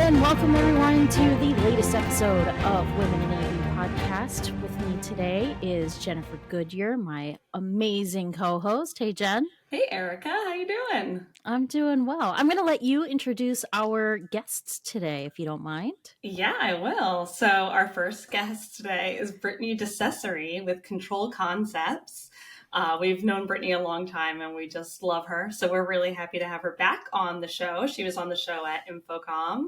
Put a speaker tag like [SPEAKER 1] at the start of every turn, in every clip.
[SPEAKER 1] And welcome everyone to the latest episode of Women in AV podcast. With me today is Jennifer Goodyear, my amazing co-host. Hey, Jen.
[SPEAKER 2] Hey, Erica. How you doing?
[SPEAKER 1] I'm doing well. I'm going to let you introduce our guests today, if you don't mind.
[SPEAKER 2] Yeah, I will. So our first guest today is Brittany DiCesare with Control Concepts. We've known Brittany a long time and we just love her. So we're really happy to have her back on the show. She was on the show at Infocom.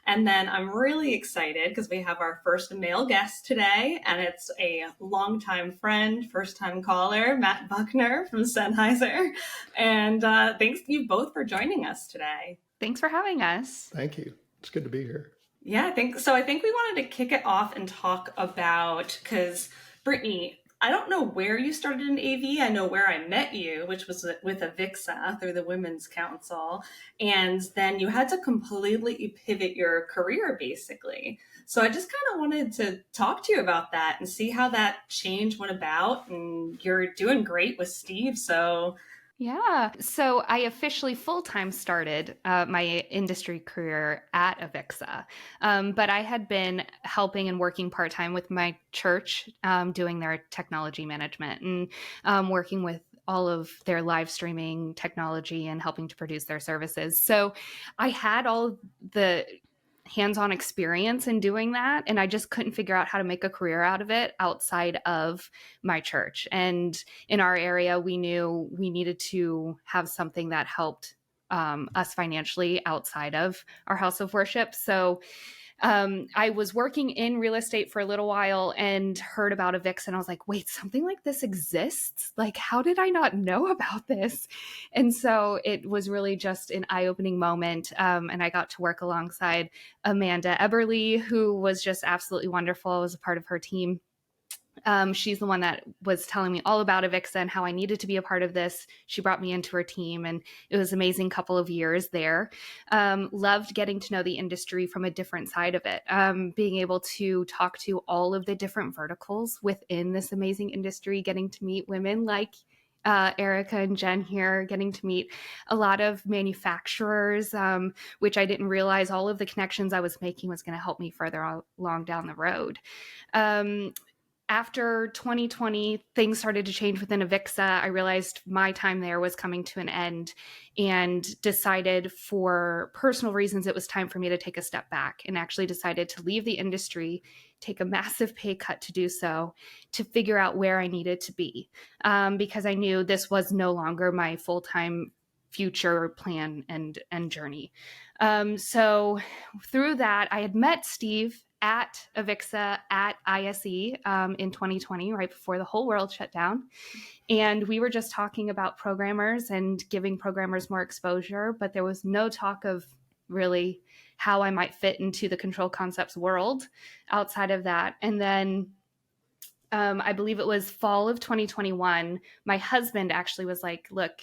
[SPEAKER 2] And then I'm really excited because we have our first male guest today, and it's a longtime friend, first-time caller, Matt Buckner from Sennheiser. And thanks to you both for joining us today.
[SPEAKER 3] Thanks for having us.
[SPEAKER 4] Thank you. It's good to be here.
[SPEAKER 2] Yeah, I think we wanted to kick it off and talk about, because Brittany, I don't know where you started in AV. I know where I met you, which was with AVIXA through the Women's Council. And then you had to completely pivot your career, basically. So I just kind of wanted to talk to you about that and see how that change went about. And you're doing great with Steve, so...
[SPEAKER 3] Yeah. So I officially full-time started my industry career at AVIXA. But I had been helping and working part-time with my church, doing their technology management and working with all of their live streaming technology and helping to produce their services. So I had all the hands-on experience in doing that. And I just couldn't figure out how to make a career out of it outside of my church. And in our area, we knew we needed to have something that helped us financially outside of our house of worship. So I was working in real estate for a little while and heard about AVIXA, and I was like, wait, something like this exists? Like, how did I not know about this? And so it was really just an eye-opening moment. And I got to work alongside Amanda Eberly, who was just absolutely wonderful. I was a part of her team. She's the one that was telling me all about AVIXA and how I needed to be a part of this. She brought me into her team, and it was an amazing couple of years there. Loved getting to know the industry from a different side of it, being able to talk to all of the different verticals within this amazing industry, getting to meet women like Erica and Jen here, getting to meet a lot of manufacturers, which I didn't realize all of the connections I was making was going to help me further along down the road. After 2020, things started to change within AVIXA. I realized my time there was coming to an end and decided for personal reasons it was time for me to take a step back, and actually decided to leave the industry, take a massive pay cut to do so, to figure out where I needed to be, because I knew this was no longer my full-time future plan and journey. So through that, I had met Steve at AVIXA at ISE in 2020, right before the whole world shut down. And we were just talking about programmers and giving programmers more exposure, but there was no talk of really how I might fit into the Control Concepts world outside of that. And then I believe it was fall of 2021, my husband actually was like, look,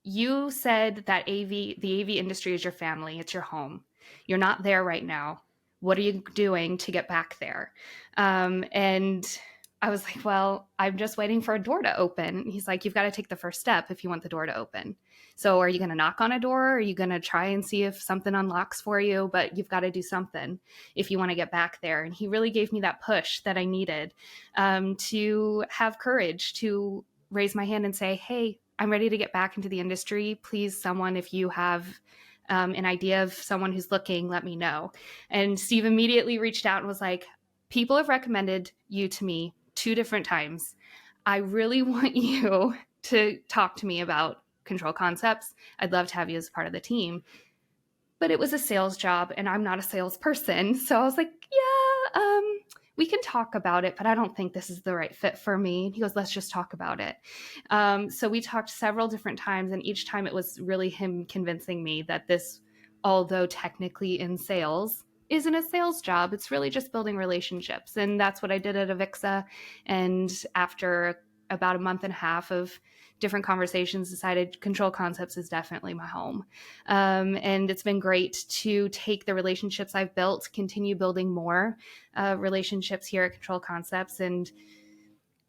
[SPEAKER 3] you said that the AV industry is your family, it's your home. You're not there right now. What are you doing to get back there? And I was like, well, I'm just waiting for a door to open. And he's like, you've got to take the first step if you want the door to open. So are you going to knock on a door? Or are you going to try and see if something unlocks for you? But you've got to do something if you want to get back there. And he really gave me that push that I needed to have courage to raise my hand and say, hey, I'm ready to get back into the industry. Please, someone, if you have an idea of someone who's looking, let me know. And Steve immediately reached out and was like, people have recommended you to me 2 different times. I really want you to talk to me about Control Concepts. I'd love to have you as part of the team. But it was a sales job and I'm not a salesperson. So I was like, yeah, we can talk about it, but I don't think this is the right fit for me. And he goes, let's just talk about it. So we talked several different times, and each time it was really him convincing me that this, although technically in sales, isn't a sales job. It's really just building relationships. And that's what I did at AVIXA. And after about a month and a half of different conversations, decided Control Concepts is definitely my home. And it's been great to take the relationships I've built, continue building more relationships here at Control Concepts, and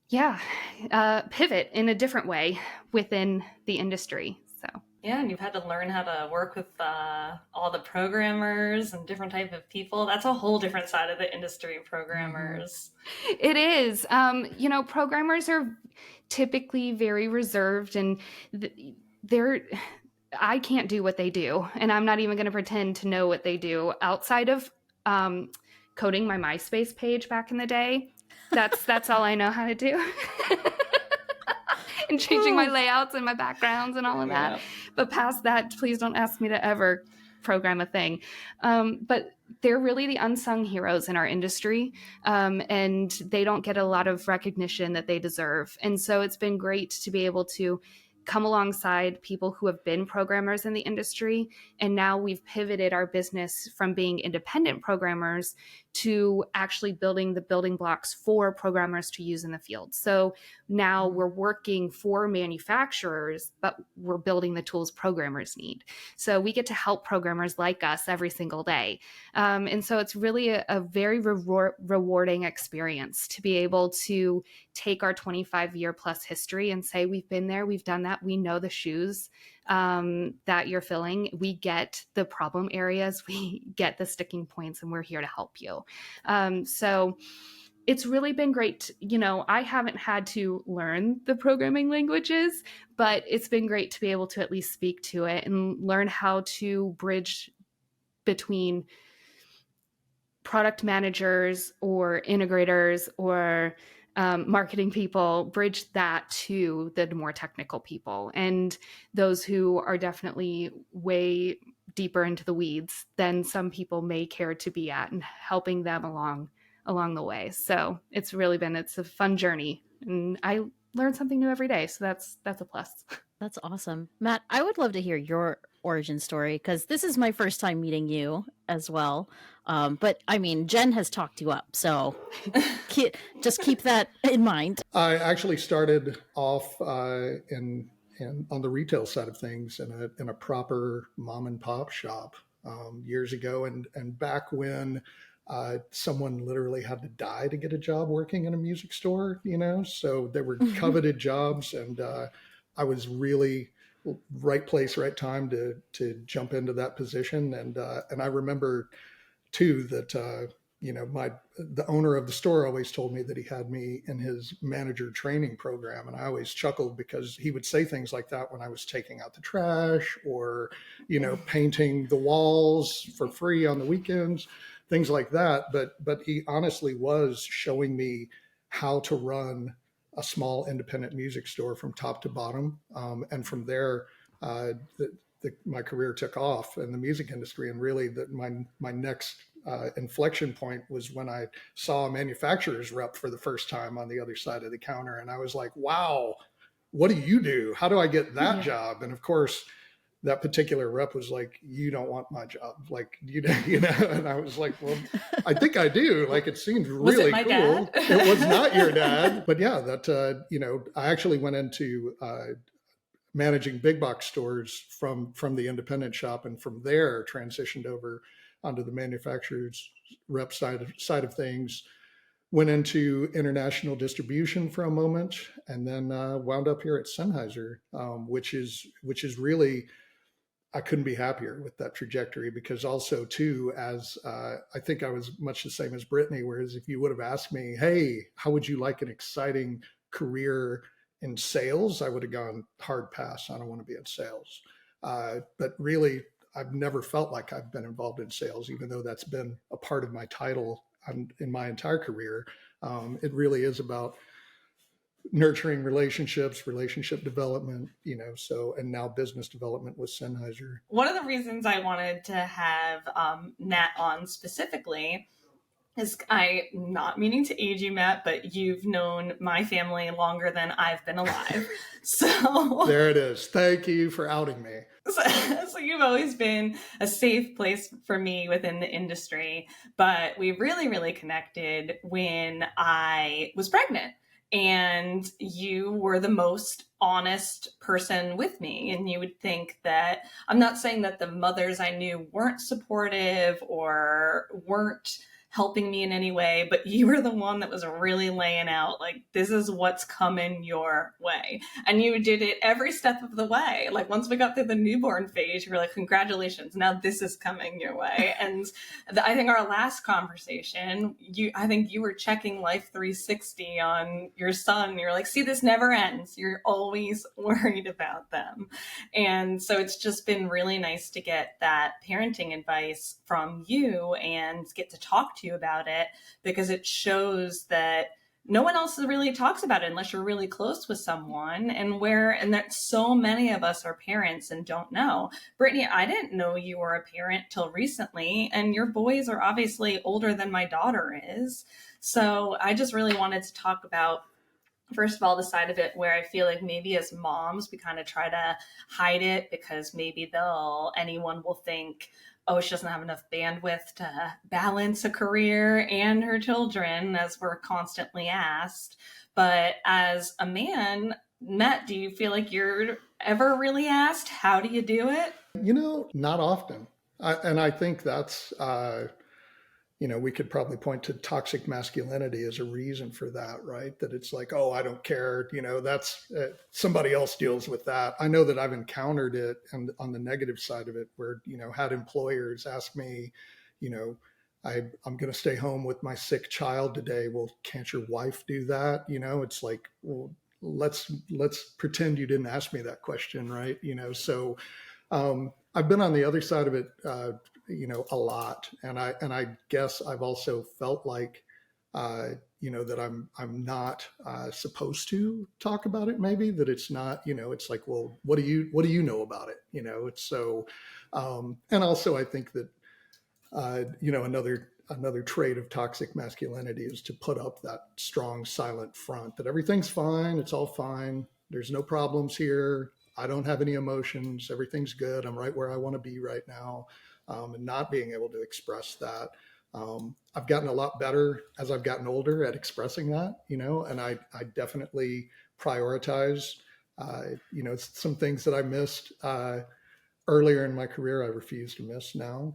[SPEAKER 3] pivot in a different way within the industry. So
[SPEAKER 2] Yeah, and you've had to learn how to work with all the programmers and different type of people. That's a whole different side of the industry, programmers.
[SPEAKER 3] It is. Programmers are typically very reserved, and they're. I can't do what they do, and I'm not even going to pretend to know what they do outside of coding my MySpace page back in the day. That's all I know how to do. And changing my layouts and my backgrounds and all of that. But past that, please don't ask me to ever program a thing. But they're really the unsung heroes in our industry, and they don't get a lot of recognition that they deserve. And so it's been great to be able to come alongside people who have been programmers in the industry. And now we've pivoted our business from being independent programmers to actually building the building blocks for programmers to use in the field. So now we're working for manufacturers, but we're building the tools programmers need. So we get to help programmers like us every single day. And so it's really a very rewarding experience to be able to take our 25-year plus history and say, we've been there, we've done that, we know the shoes that you're filling. We get the problem areas, we get the sticking points, and we're here to help you. So it's really been great. I haven't had to learn the programming languages, but it's been great to be able to at least speak to it and learn how to bridge between product managers or integrators or marketing people, bridge that to the more technical people and those who are definitely way deeper into the weeds than some people may care to be at, and helping them along the way. So it's a fun journey, and I learn something new every day. So that's a plus.
[SPEAKER 1] That's awesome. Matt, I would love to hear your origin story, because this is my first time meeting you as well. But I mean, Jen has talked you up, so just keep that in mind.
[SPEAKER 4] I actually started off in on the retail side of things in a proper mom and pop shop years ago, and back when someone literally had to die to get a job working in a music store, so there were coveted jobs, and I was really right place, right time to jump into that position. And I remember too that the owner of the store always told me that he had me in his manager training program, and I always chuckled because he would say things like that when I was taking out the trash or painting the walls for free on the weekends, things like that. But he honestly was showing me how to run a small independent music store from top to bottom, and from there my career took off in the music industry. And really my next inflection point was when I saw a manufacturer's rep for the first time on the other side of the counter. And I was like, wow, what do you do? How do I get that job? And of course, that particular rep was like, you don't want my job. Like, and I was like, well, I think I do. Like, it seemed really cool.
[SPEAKER 2] Dad?
[SPEAKER 4] It was not your dad. But yeah, that, I actually went into managing big box stores from the independent shop, and from there transitioned over onto the manufacturer's rep side of things, went into international distribution for a moment, and then wound up here at Sennheiser, which is really, I couldn't be happier with that trajectory, because also too, as I think I was much the same as Brittany, whereas if you would have asked me, hey, how would you like an exciting career in sales, I would have gone hard pass. I don't want to be in sales. But really, I've never felt like I've been involved in sales, even though that's been a part of my title in my entire career. It really is about nurturing relationships, relationship development, and now business development with Sennheiser.
[SPEAKER 2] One of the reasons I wanted to have Matt on specifically is, I not meaning to age you, Matt, but you've known my family longer than I've been alive. So
[SPEAKER 4] there it is. Thank you for outing me.
[SPEAKER 2] So you've always been a safe place for me within the industry, but we really, really connected when I was pregnant. And you were the most honest person with me. And you would think that, I'm not saying that the mothers I knew weren't supportive or weren't helping me in any way, but you were the one that was really laying out, like, this is what's coming your way. And you did it every step of the way. Like, once we got through the newborn phase, you were like, congratulations, now this is coming your way. And I think our last conversation, I think you were checking Life 360 on your son. You're like, see, this never ends. You're always worried about them. And so it's just been really nice to get that parenting advice from you and get to talk to you about it, because it shows that no one else really talks about it unless you're really close with someone, and that so many of us are parents and don't know. Brittany, I didn't know you were a parent till recently, and your boys are obviously older than my daughter is. So I just really wanted to talk about, first of all, the side of it where I feel like maybe as moms, we kind of try to hide it because maybe anyone will think, oh, she doesn't have enough bandwidth to balance a career and her children, as we're constantly asked. But as a man, Matt, do you feel like you're ever really asked, how do you do it?
[SPEAKER 4] Not often. And I think that's, we could probably point to toxic masculinity as a reason for that, right? That it's like, oh, I don't care, that's somebody else deals with that. I know that I've encountered it, and on the negative side of it, where, had employers ask me, I'm going to stay home with my sick child today. Well, can't your wife do that? It's like, well, let's pretend you didn't ask me that question, right? So I've been on the other side of it, a lot, and I guess I've also felt like, that I'm not supposed to talk about it. Maybe that it's not, it's like, well, what do you know about it? It's so, and also I think that, another trait of toxic masculinity is to put up that strong, silent front that everything's fine, it's all fine, there's no problems here. I don't have any emotions. Everything's good. I'm right where I want to be right now, and not being able to express that. I've gotten a lot better as I've gotten older at expressing that, and I definitely prioritize, some things that I missed earlier in my career, I refuse to miss now,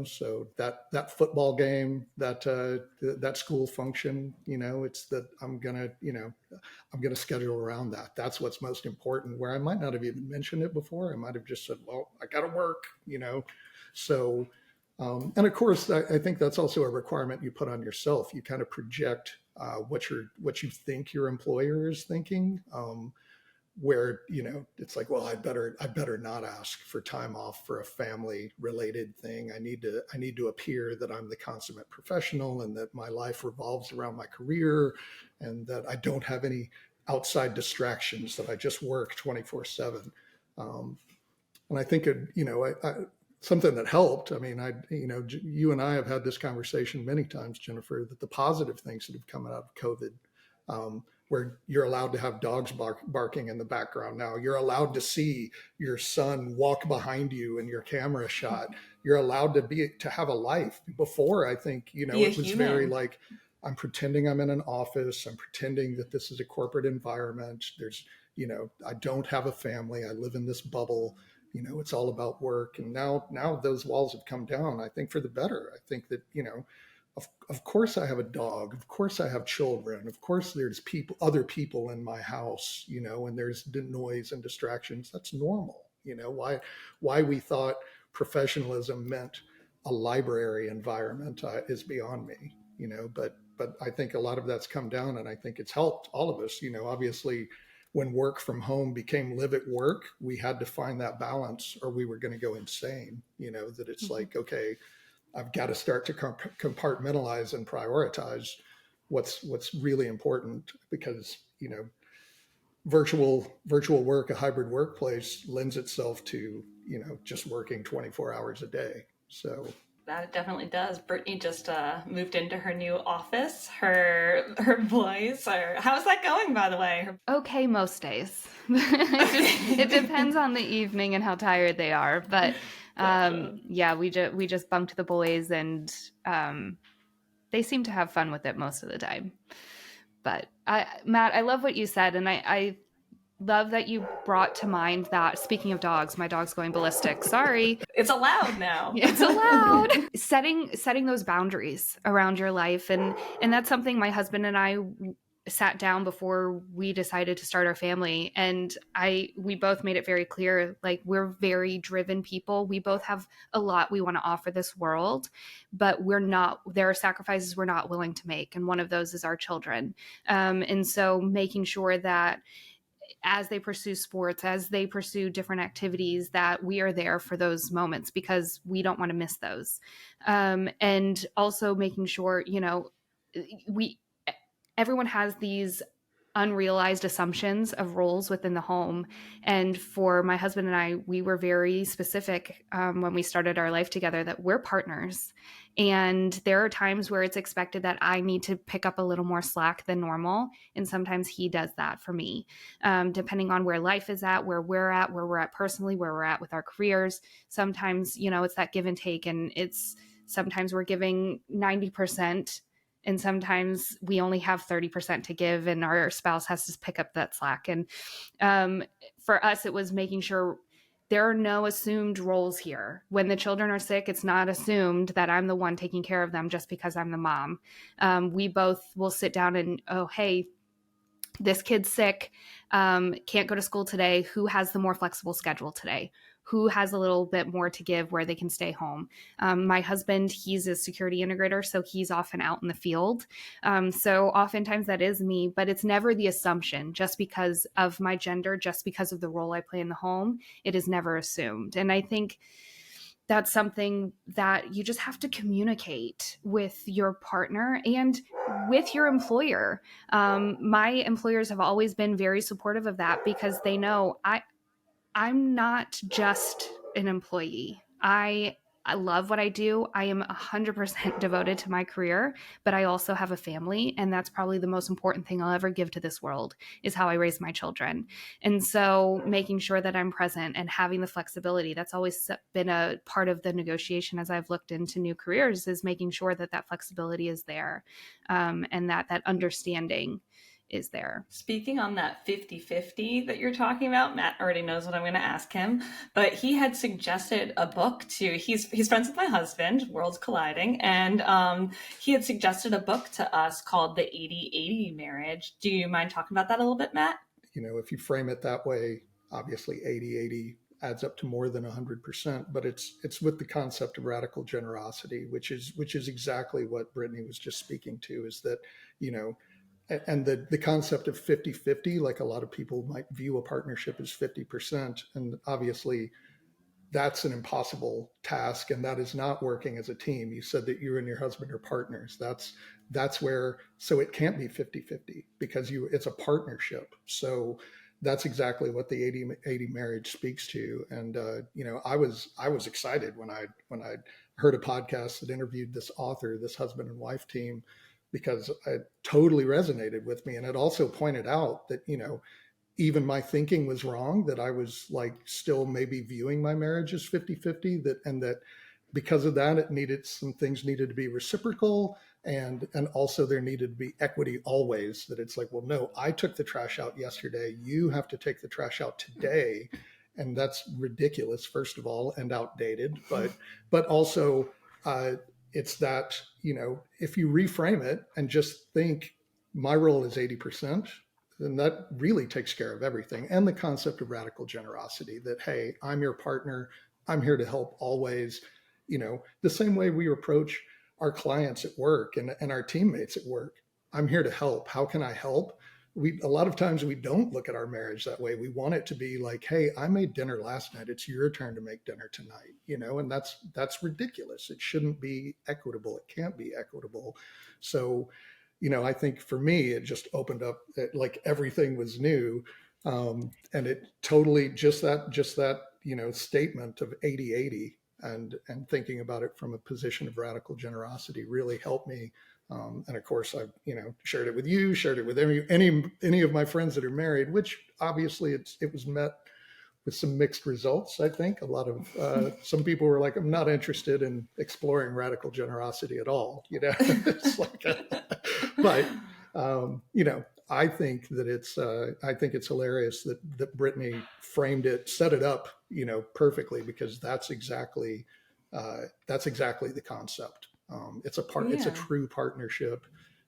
[SPEAKER 4] so that football game, that school function, it's that I'm going to schedule around that. That's what's most important, where I might not have even mentioned it before. I might have just said, well, I got to work, so, and of course, I think that's also a requirement you put on yourself. You kind of project what you think your employer is thinking, where it's like, well, I better not ask for time off for a family related thing. I need to appear that I'm the consummate professional, and that my life revolves around my career, and that I don't have any outside distractions, that I just work 24/7. And I think something that helped. I mean, you and I have had this conversation many times, Jennifer, that the positive things that have come out of COVID, where you're allowed to have dogs barking in the background now. You're allowed to see your son walk behind you in your camera shot. You're allowed to have a life. Before, I think, it was human. Very like, I'm pretending I'm in an office. I'm pretending that this is a corporate environment. There's, I don't have a family. I live in this bubble. It's all about work. And now those walls have come down, I think, for the better. I think that, of course I have a dog. Of course I have children. Of course there's other people in my house, and there's noise and distractions. That's normal. Why we thought professionalism meant a library environment is beyond me, but I think a lot of that's come down, and I think it's helped all of us. Obviously, when work from home became live at work, we had to find that balance, or we were going to go insane, that it's like, okay, I've got to start to compartmentalize and prioritize what's really important, because virtual work, a hybrid workplace, lends itself to just working 24 hours a day. So
[SPEAKER 2] that definitely does. Brittany just moved into her new office. Her boys are. How's that going, by the way?
[SPEAKER 3] Okay, most days. It depends on the evening and how tired they are, but. Yeah, we just bumped the boys, and they seem to have fun with it most of the time. But Matt, I love what you said, and I love that you brought to mind that. Speaking of dogs, my dog's going ballistic. Sorry.
[SPEAKER 2] It's allowed now.
[SPEAKER 3] It's allowed. Setting those boundaries around your life. And that's something my husband and I sat down before we decided to start our family. And we both made it very clear, like, we're very driven people. We both have a lot we want to offer this world, but there are sacrifices we're not willing to make. And one of those is our children. And so making sure that as they pursue sports, as they pursue different activities, that we are there for those moments because we don't want to miss those. And also making sure, everyone has these unrealized assumptions of roles within the home. And for my husband and I, we were very specific when we started our life together that we're partners. And there are times where it's expected that I need to pick up a little more slack than normal. And sometimes he does that for me, depending on where life is at, where we're at personally, where we're at with our careers. Sometimes, it's that give and take. And sometimes we're giving 90%. And sometimes we only have 30% to give and our spouse has to pick up that slack. And for us, it was making sure there are no assumed roles here. When the children are sick, it's not assumed that I'm the one taking care of them just because I'm the mom. We both will sit down and, hey, this kid's sick, can't go to school today. Who has the more flexible schedule today? Who has a little bit more to give where they can stay home? My husband, he's a security integrator, so he's often out in the field. So oftentimes that is me, but it's never the assumption just because of my gender, just because of the role I play in the home. It is never assumed. And I think that's something that you just have to communicate with your partner and with your employer. My employers have always been very supportive of that because they know I'm not just an employee. I love what I do. I am 100% devoted to my career, but I also have a family. And that's probably the most important thing I'll ever give to this world is how I raise my children. And so making sure that I'm present and having the flexibility, that's always been a part of the negotiation as I've looked into new careers, is making sure that flexibility is there, and that understanding is there.
[SPEAKER 2] Speaking on that 50-50 that you're talking about, Matt already knows what I'm going to ask him, but he had suggested a book he's friends with my husband, worlds colliding, and he had suggested a book to us called The 80-80 Marriage. Do you mind talking about that a little bit, Matt?
[SPEAKER 4] If you frame it that way, obviously 80-80 adds up to more than 100%, but it's with the concept of radical generosity, which is exactly what Brittany was just speaking to, is that, and the concept of 50-50, like a lot of people might view a partnership as 50%. And obviously that's an impossible task, and that is not working as a team. You said that you and your husband are partners. That's where, so it can't be 50-50 because it's a partnership. So that's exactly what the 80-80 marriage speaks to. And, I was excited when I heard a podcast that interviewed this author, this husband and wife team, because it totally resonated with me. And it also pointed out that, even my thinking was wrong, that I was like still maybe viewing my marriage as 50-50, and that because of that, some things needed to be reciprocal. And also there needed to be equity always, that it's like, well, no, I took the trash out yesterday. You have to take the trash out today. And that's ridiculous, first of all, and outdated, but also, it's that, if you reframe it and just think my role is 80%, then that really takes care of everything. And the concept of radical generosity, that, hey, I'm your partner. I'm here to help always, the same way we approach our clients at work and our teammates at work. I'm here to help. How can I help? A lot of times we don't look at our marriage that way. We want it to be like, hey, I made dinner last night. It's your turn to make dinner tonight, and that's ridiculous. It shouldn't be equitable. It can't be equitable. So, I think for me, it just opened up, like everything was new. And it totally, just that, statement of 80-80 and thinking about it from a position of radical generosity really helped me. And of course, I've shared it with you, shared it with any of my friends that are married, which obviously it was met with some mixed results. I think a lot of some people were like, I'm not interested in exploring radical generosity at all. It's like, but I think that I think it's hilarious that Brittany set it up, perfectly, because that's exactly the concept. It's a
[SPEAKER 2] Yeah.
[SPEAKER 4] true partnership.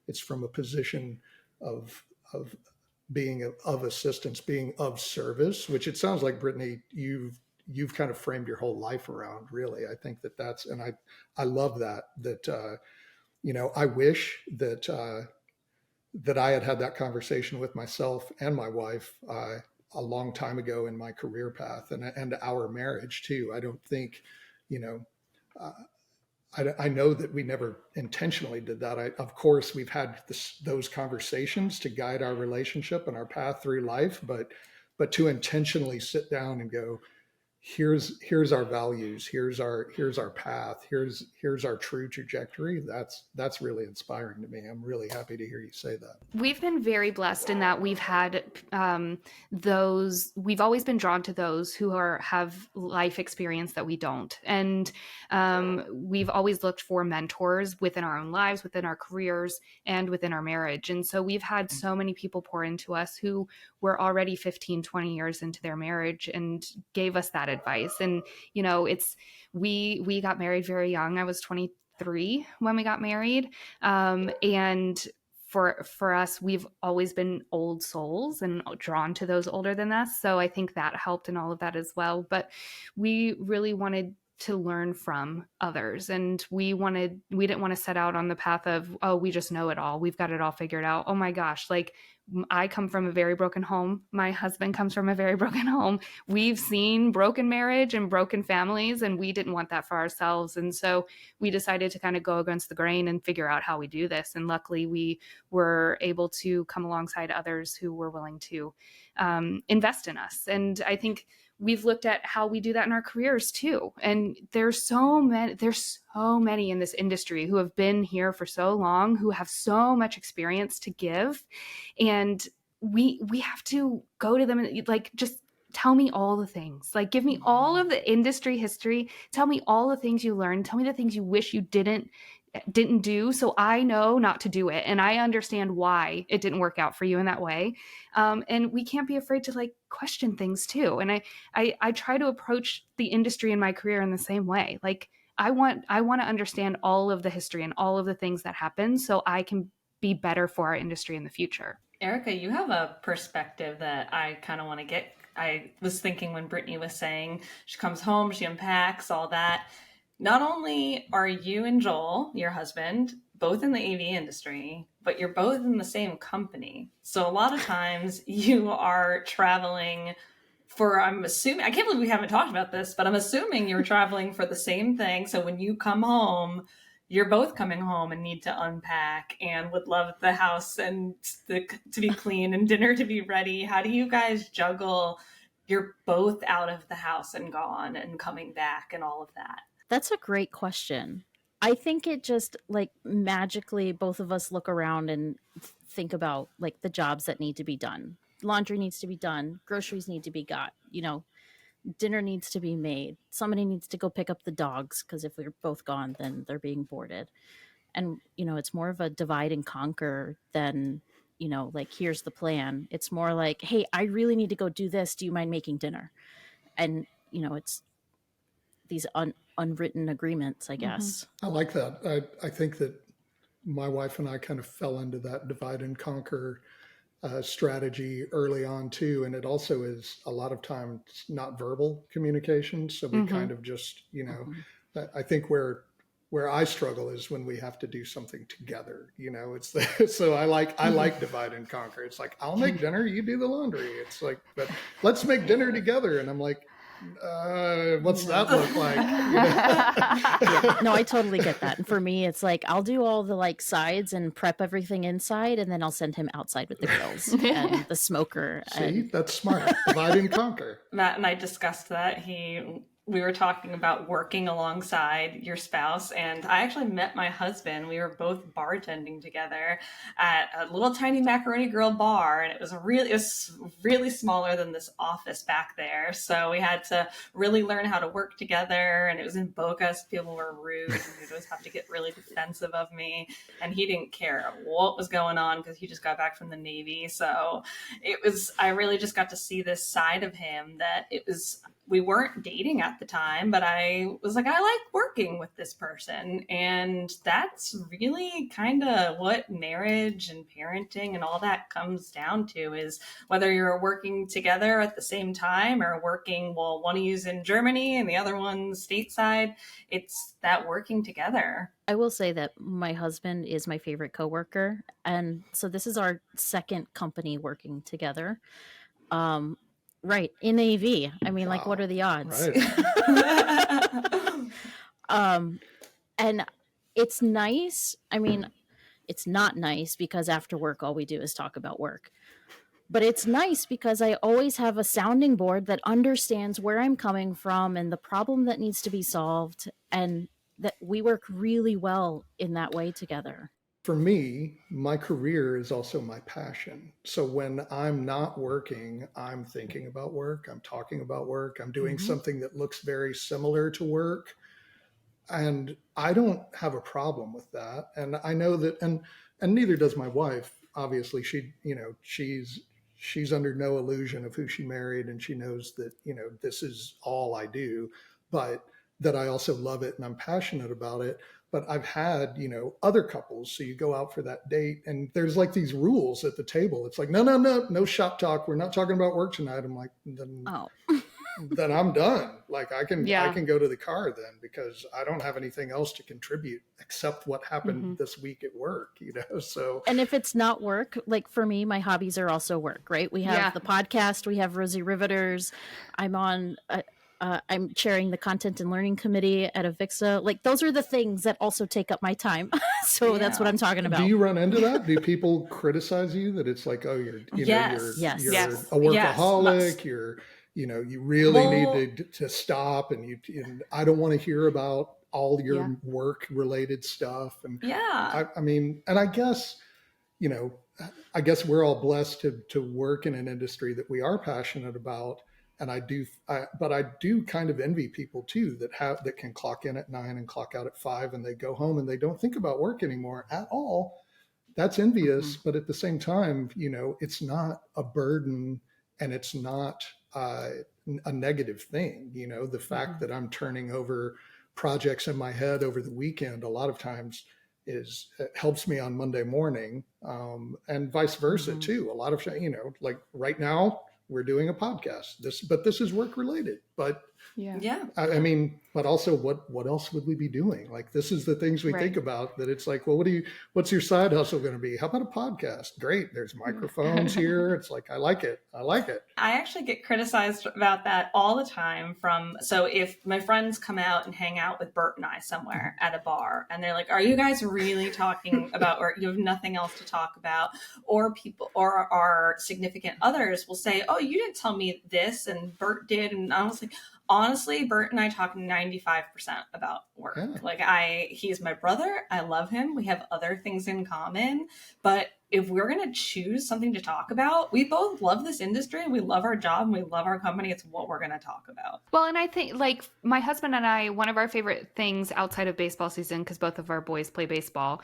[SPEAKER 4] It's from a position of being of assistance, being of service, which it sounds like, Brittany, you've kind of framed your whole life around. Really, I think and I love that. I wish that I had that conversation with myself and my wife a long time ago in my career path and our marriage too. I don't think, you know, uh, I know that we never intentionally did that. Of course, we've had those conversations to guide our relationship and our path through life, but to intentionally sit down and go, here's our values, here's our path, here's our true trajectory. That's really inspiring to me. I'm really happy to hear you say that.
[SPEAKER 3] We've been very blessed in that we've had we've always been drawn to those who have life experience that we don't. And we've always looked for mentors within our own lives, within our careers, and within our marriage. And so we've had so many people pour into us who were already 15, 20 years into their marriage and gave us that advice. And, we got married very young. I was 23 when we got married. And for us, we've always been old souls and drawn to those older than us. So I think that helped in all of that as well. But we really wanted to learn from others. And we didn't want to set out on the path of, oh, we just know it all. We've got it all figured out. Oh my gosh. Like, I come from a very broken home. My husband comes from a very broken home. We've seen broken marriage and broken families, and we didn't want that for ourselves. And so we decided to kind of go against the grain and figure out how we do this. And luckily, we were able to come alongside others who were willing to invest in us. And I think we've looked at how we do that in our careers too. And there's so many in this industry who have been here for so long, who have so much experience to give. And we have to go to them and like, just tell me all the things. Like, give me all of the industry history. Tell me all the things you learned. Tell me the things you wish you didn't do, so I know not to do it, and I understand why it didn't work out for you in that way. And we can't be afraid to like question things too. And I try to approach the industry in my career in the same way. Like, I want to understand all of the history and all of the things that happen, so I can be better for our industry in the future.
[SPEAKER 2] Erica, you have a perspective that I kind of want to get. I was thinking when Brittany was saying she comes home, she unpacks, all that. Not only are you and Joel, your husband, both in the AV industry, but you're both in the same company. So a lot of times you are traveling I'm assuming, I can't believe we haven't talked about this, but I'm assuming you're traveling for the same thing. So when you come home, you're both coming home and need to unpack and would love the house and to be clean and dinner to be ready. How do you guys juggle? You're both out of the house and gone and coming back and all of that.
[SPEAKER 1] That's a great question. I think it just like magically both of us look around and think about like the jobs that need to be done. Laundry needs to be done, groceries need to be got, dinner needs to be made. Somebody needs to go pick up the dogs because if we're both gone, then they're being boarded. And, it's more of a divide and conquer than, like, here's the plan. It's more like, hey, I really need to go do this. Do you mind making dinner? And, it's these unwritten agreements, I guess.
[SPEAKER 4] I like that. I think that my wife and I kind of fell into that divide and conquer strategy early on too. And it also is a lot of times not verbal communication. So we kind of just, I think where I struggle is when we have to do something together, so I like divide and conquer. It's like, I'll make dinner, you do the laundry. It's like, but let's make dinner together. And I'm like, what's that look like?
[SPEAKER 1] Yeah, no, I totally get that. And for me, it's like I'll do all the like sides and prep everything inside, and then I'll send him outside with the grills and the smoker.
[SPEAKER 4] See, that's smart. Divide and conquer.
[SPEAKER 2] Matt and I discussed that. He we were talking about working alongside your spouse, and I actually met my husband. We were both bartending together at a little tiny Macaroni Grill bar, and it was really smaller than this office back there. So we had to really learn how to work together, and it was in Boca, so people were rude, and you'd always have to get really defensive of me, and he didn't care what was going on because he just got back from the Navy. So I really just got to see this side of him that we weren't dating at the time, but I was like, I like working with this person. And that's really kind of what marriage and parenting and all that comes down to, is whether you're working together at the same time or working, well, one of you's in Germany and the other one's stateside. It's that working together.
[SPEAKER 1] I will say that my husband is my favorite coworker. And so this is our second company working together. Right. In AV. I mean, like, what are the odds?
[SPEAKER 4] Right.
[SPEAKER 1] And it's nice. I mean, it's not nice because after work, all we do is talk about work. But it's nice because I always have a sounding board that understands where I'm coming from and the problem that needs to be solved, and that we work really well in that way together.
[SPEAKER 4] For me, my career is also my passion. So when I'm not working, I'm thinking about work, I'm talking about work, I'm doing something that looks very similar to work. And I don't have a problem with that. And I know that, and neither does my wife. Obviously, she's under no illusion of who she married, and she knows that, this is all I do, but that I also love it and I'm passionate about it. But I've had, other couples. So you go out for that date and there's like these rules at the table. It's like, no shop talk. We're not talking about work tonight. I'm like, then I'm done. Like I can go to the car then, because I don't have anything else to contribute except what happened this week at work, so.
[SPEAKER 1] And if it's not work, like for me, my hobbies are also work, right? We have the podcast, we have Rosie Riveters. I'm chairing the content and learning committee at AVIXA. Like those are the things that also take up my time. So that's what I'm talking about.
[SPEAKER 4] Do you run into that? Do people criticize you that it's like, oh, you're a workaholic, you really need to stop, and I don't want to hear about all your work related stuff. And I mean, and I guess we're all blessed to work in an industry that we are passionate about. And but I do kind of envy people too that can clock in at 9 and clock out at 5, and they go home and they don't think about work anymore at all. That's envious. But at the same time, it's not a burden, and it's not a negative thing. The fact that I'm turning over projects in my head over the weekend a lot of times helps me on Monday morning, and vice versa too. A lot of, like right now we're doing a podcast, but this is work related, but I mean, but also what else would we be doing? Like, this is the things we think about, that it's like, well, what's your side hustle going to be? How about a podcast? Great. There's microphones here. It's like, I like it.
[SPEAKER 2] I actually get criticized about that all the time so if my friends come out and hang out with Bert and I somewhere at a bar, and they're like, are you guys really talking about, or you have nothing else to talk about? Or people, or our significant others will say, oh, you didn't tell me this, and Bert did. And I was like, honestly, Bert and I talk 95% about work. Like he's my brother. I love him. We have other things in common, but if we're going to choose something to talk about, we both love this industry, we love our job, and we love our company. It's what we're going to talk about.
[SPEAKER 3] Well, and I think like my husband and I, one of our favorite things outside of baseball season, because both of our boys play baseball,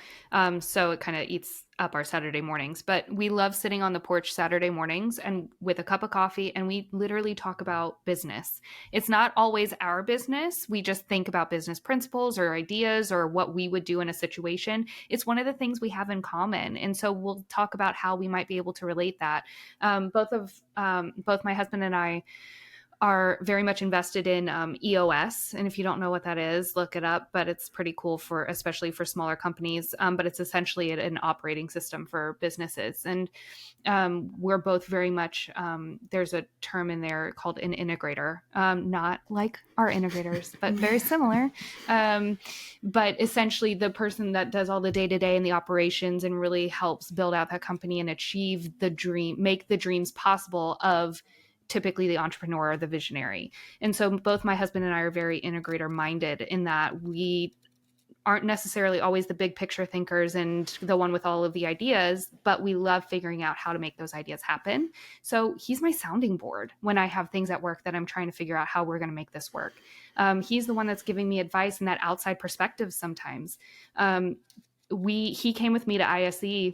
[SPEAKER 3] so it kind of eats up our Saturday mornings, but we love sitting on the porch Saturday mornings and with a cup of coffee, and we literally talk about business. It's not always our business. We just think about business principles or ideas or what we would do in a situation. It's one of the things we have in common. And so we'll talk about how we might be able to relate that. Both my husband and I are very much invested in EOS. And if you don't know what that is, look it up, but it's pretty cool especially for smaller companies. But it's essentially an operating system for businesses. And we're both very much, there's a term in there called an integrator, not like our integrators, but very similar. But essentially the person that does all the day-to-day and the operations and really helps build out that company and achieve the dream, make the dreams possible of typically the entrepreneur or the visionary. And so both my husband and I are very integrator minded in that we aren't necessarily always the big picture thinkers and the one with all of the ideas, but we love figuring out how to make those ideas happen. So he's my sounding board when I have things at work that I'm trying to figure out how we're going to make this work. He's the one that's giving me advice and that outside perspective sometimes. He came with me to ISE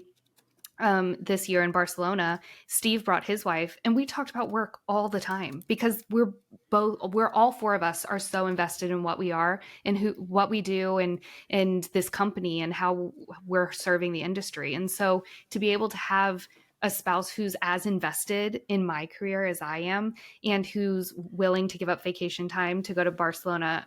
[SPEAKER 3] this year in Barcelona. Steve brought his wife, and we talked about work all the time because we're all four of us are so invested in what we are and what we do and this company and how we're serving the industry. And so to be able to have a spouse who's as invested in my career as I am and who's willing to give up vacation time to go to Barcelona,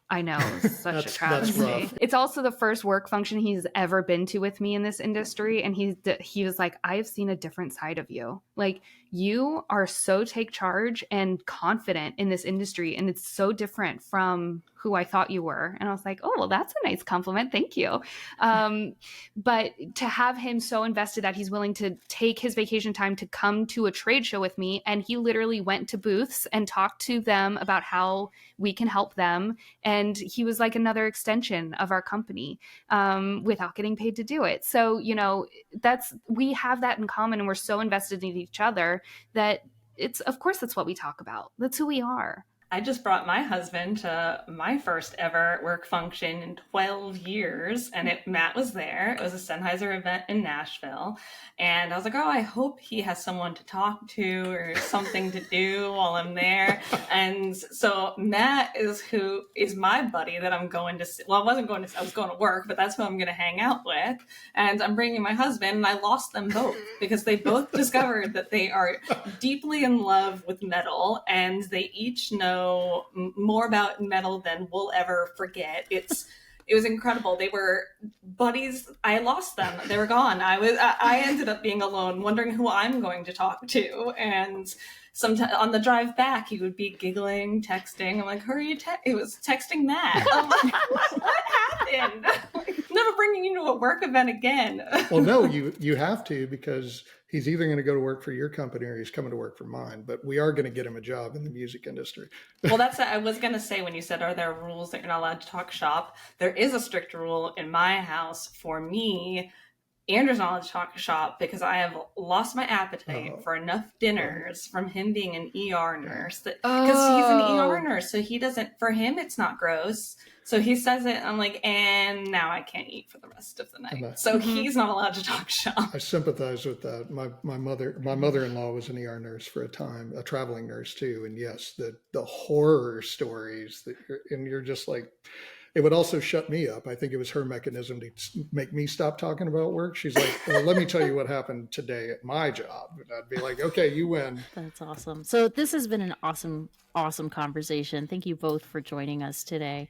[SPEAKER 3] I know, such a travesty. It's also the first work function he's ever been to with me in this industry. And he was like, I have seen a different side of you. Like, you are so take charge and confident in this industry. And it's so different from who I thought you were. And I was like, oh, well, that's a nice compliment. Thank you. But to have him so invested that he's willing to take his vacation time to come to a trade show with me. And he literally went to booths and talked to them about how we can help them. And he was like another extension of our company without getting paid to do it. So, we have that in common, and we're so invested in each other that of course, that's what we talk about. That's who we are.
[SPEAKER 2] I just brought my husband to my first ever work function in 12 years, and Matt was there. It was a Sennheiser event in Nashville, and I was like, oh, I hope he has someone to talk to or something to do while I'm there. And so Matt is my buddy that I'm going to see. Well, I was going to work, but that's who I'm going to hang out with. And I'm bringing my husband, and I lost them both because they both discovered that they are deeply in love with metal, and they each know more about metal than we'll ever forget. It was incredible. They were buddies. I lost them. They were gone. I ended up being alone, wondering who I'm going to talk to. And sometimes on the drive back, he would be giggling, texting. I'm like, who are you? It was texting Matt. I'm like, what happened? Never bringing you to a work event again.
[SPEAKER 4] Well, no, you have to, because he's either going to go to work for your company or he's coming to work for mine. But we are going to get him a job in the music industry.
[SPEAKER 2] Well, I was going to say, when you said, are there rules that you're not allowed to talk shop? There is a strict rule in my house for me. Andrew's not allowed to talk shop because I have lost my appetite for enough dinners from him being an ER nurse. Because he's an ER nurse, so for him, it's not gross. So he says it, I'm like, and now I can't eat for the rest of the night. So he's not allowed to talk shop.
[SPEAKER 4] I sympathize with that. My mother-in-law was an ER nurse for a time, a traveling nurse too. And yes, the horror stories and you're just like, it would also shut me up. I think it was her mechanism to make me stop talking about work. She's like, well, let me tell you what happened today at my job. And I'd be like, okay, you win.
[SPEAKER 1] That's awesome. So this has been an awesome conversation. Thank you both for joining us today.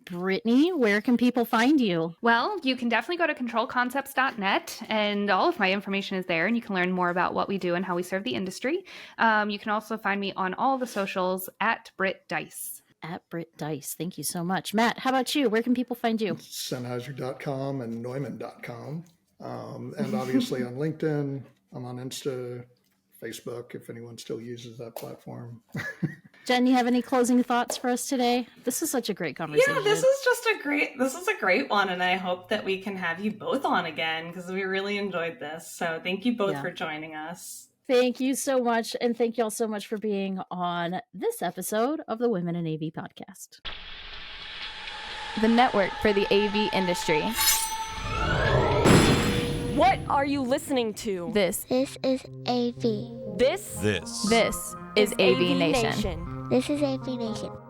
[SPEAKER 1] Brittany, where can people find you?
[SPEAKER 3] Well, you can definitely go to controlconcepts.net, and all of my information is there, and you can learn more about what we do and how we serve the industry. You can also find me on all the socials at Britt Dice.
[SPEAKER 1] At Britt Dice. Thank you so much. Matt, how about you? Where can people find you?
[SPEAKER 4] Sennheiser.com and Neumann.com. And obviously on LinkedIn. I'm on Insta, Facebook, if anyone still uses that platform.
[SPEAKER 1] Jen, you have any closing thoughts for us today? This is such a great conversation.
[SPEAKER 2] Yeah, this is a great one, and I hope that we can have you both on again because we really enjoyed this. So thank you both for joining us.
[SPEAKER 1] Thank you so much, and thank you all so much for being on this episode of the Women in AV podcast.
[SPEAKER 5] The network for the AV industry. What are you listening to? This
[SPEAKER 6] is AV.
[SPEAKER 5] This is AVNation.
[SPEAKER 6] This is AVNation.